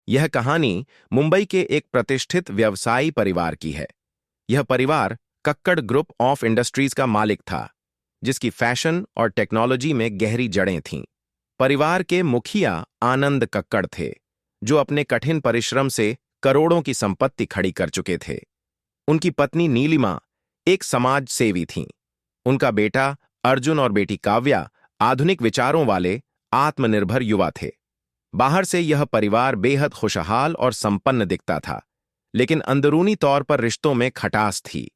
यह कहानी मुंबई के एक प्रतिष्ठित व्यवसायी परिवार की है। यह परिवार कक्कड़ ग्रुप ऑफ इंडस्ट्रीज का मालिक था, जिसकी फैशन और टेक्नोलॉजी में गहरी जड़ें थीं। परिवार के मुखिया आनंद कक्कड़ थे, जो अपने कठिन परिश्रम से करोड़ों की संपत्ति खड़ी कर चुके थे। उनकी पत्नी नीलिमा एक समाज सेवी थीं। उनका बेटा अर्जुन और बेटी काव्या आधुनिक विचारों वाले आत्मनिर्भर युवा थे। बाहर से यह परिवार बेहद खुशहाल और संपन्न दिखता था, लेकिन अंदरूनी तौर पर रिश्तों में खटास थी।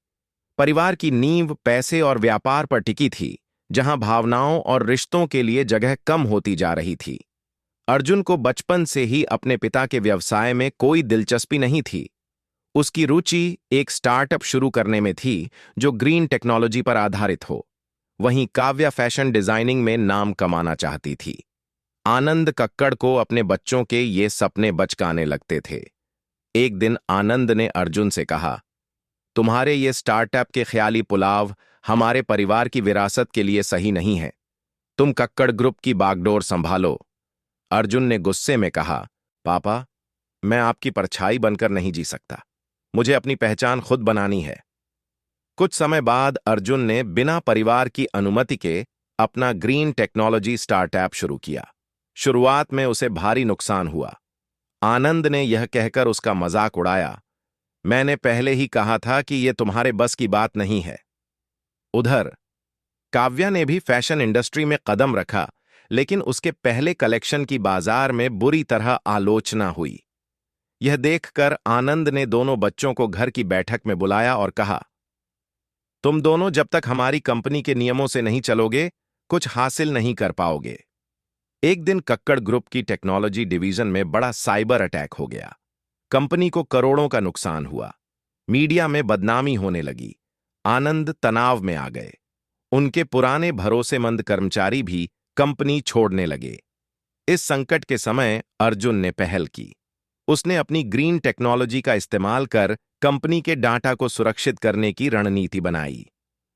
परिवार की नींव पैसे और व्यापार पर टिकी थी, जहां भावनाओं और रिश्तों के लिए जगह कम होती जा रही थी। अर्जुन को बचपन से ही अपने पिता के व्यवसाय में कोई दिलचस्पी नहीं थी। उसकी रुचि एक स्टार्टअप शुरू करने में थी, जो ग्रीन टेक्नोलॉजी पर आधारित हो। वहीं काव्या फैशन डिजाइनिंग में नाम कमाना चाहती थी। आनंद कक्कड़ को अपने बच्चों के ये सपने बचकाने लगते थे। एक दिन आनंद ने अर्जुन से कहा, तुम्हारे ये स्टार्टअप के ख्याली पुलाव हमारे परिवार की विरासत के लिए सही नहीं है। तुम कक्कड़ ग्रुप की बागडोर संभालो। अर्जुन ने गुस्से में कहा, पापा, मैं आपकी परछाई बनकर नहीं जी सकता। मुझे अपनी पहचान खुद बनानी है। कुछ समय बाद अर्जुन ने बिना परिवार की अनुमति के अपना ग्रीन टेक्नोलॉजी स्टार्टअप शुरू किया। शुरुआत में उसे भारी नुकसान हुआ। आनंद ने यह कहकर उसका मजाक उड़ाया, मैंने पहले ही कहा था कि यह तुम्हारे बस की बात नहीं है। उधर काव्या ने भी फैशन इंडस्ट्री में कदम रखा, लेकिन उसके पहले कलेक्शन की बाजार में बुरी तरह आलोचना हुई। यह देखकर आनंद ने दोनों बच्चों को घर की बैठक में बुलाया और कहा, तुम दोनों जब तक हमारी कंपनी के नियमों से नहीं चलोगे, कुछ हासिल नहीं कर पाओगे। एक दिन कक्कड़ ग्रुप की टेक्नोलॉजी डिवीजन में बड़ा साइबर अटैक हो गया। कंपनी को करोड़ों का नुकसान हुआ। मीडिया में बदनामी होने लगी। आनंद तनाव में आ गए। उनके पुराने भरोसेमंद कर्मचारी भी कंपनी छोड़ने लगे। इस संकट के समय अर्जुन ने पहल की। उसने अपनी ग्रीन टेक्नोलॉजी का इस्तेमाल कर कंपनी के डाटा को सुरक्षित करने की रणनीति बनाई।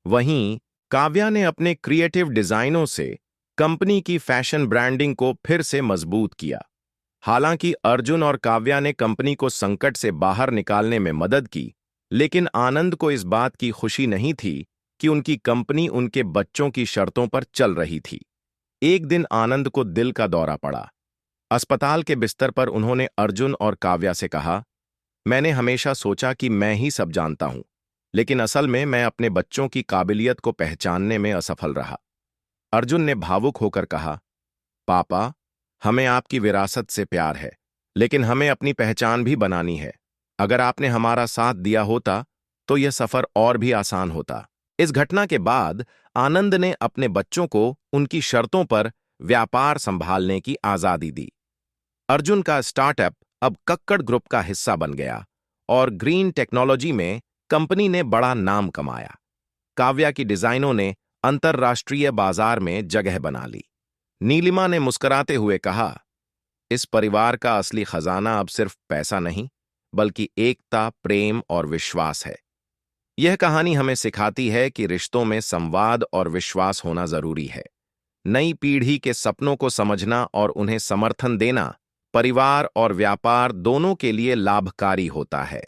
वहीं काव्या ने अपने क्रिएटिव डिजाइनों से कंपनी की फैशन ब्रांडिंग को फिर से मजबूत किया। हालांकि अर्जुन और काव्या ने कंपनी को संकट से बाहर निकालने में मदद की, लेकिन आनंद को इस बात की खुशी नहीं थी कि उनकी कंपनी उनके बच्चों की शर्तों पर चल रही थी। एक दिन आनंद को दिल का दौरा पड़ा। अस्पताल के बिस्तर पर उन्होंने अर्जुन और काव्या से कहा, मैंने हमेशा सोचा कि मैं ही सब जानता हूं, लेकिन असल में मैं अपने बच्चों की काबिलियत को पहचानने में असफल रहा। अर्जुन ने भावुक होकर कहा, पापा, हमें आपकी विरासत से प्यार है, लेकिन हमें अपनी पहचान भी बनानी है। अगर आपने हमारा साथ दिया होता तो यह सफर और भी आसान होता। इस घटना के बाद आनंद ने अपने बच्चों को उनकी शर्तों पर व्यापार संभालने की आजादी दी। अर्जुन का स्टार्टअप अब कक्कड़ ग्रुप का हिस्सा बन गया और ग्रीन टेक्नोलॉजी में कंपनी ने बड़ा नाम कमाया। काव्या की डिजाइनों ने अंतर्राष्ट्रीय बाजार में जगह बना ली। नीलिमा ने मुस्कुराते हुए कहा, इस परिवार का असली खजाना अब सिर्फ पैसा नहीं, बल्कि एकता, प्रेम और विश्वास है। यह कहानी हमें सिखाती है कि रिश्तों में संवाद और विश्वास होना जरूरी है। नई पीढ़ी के सपनों को समझना और उन्हें समर्थन देना परिवार और व्यापार दोनों के लिए लाभकारी होता है।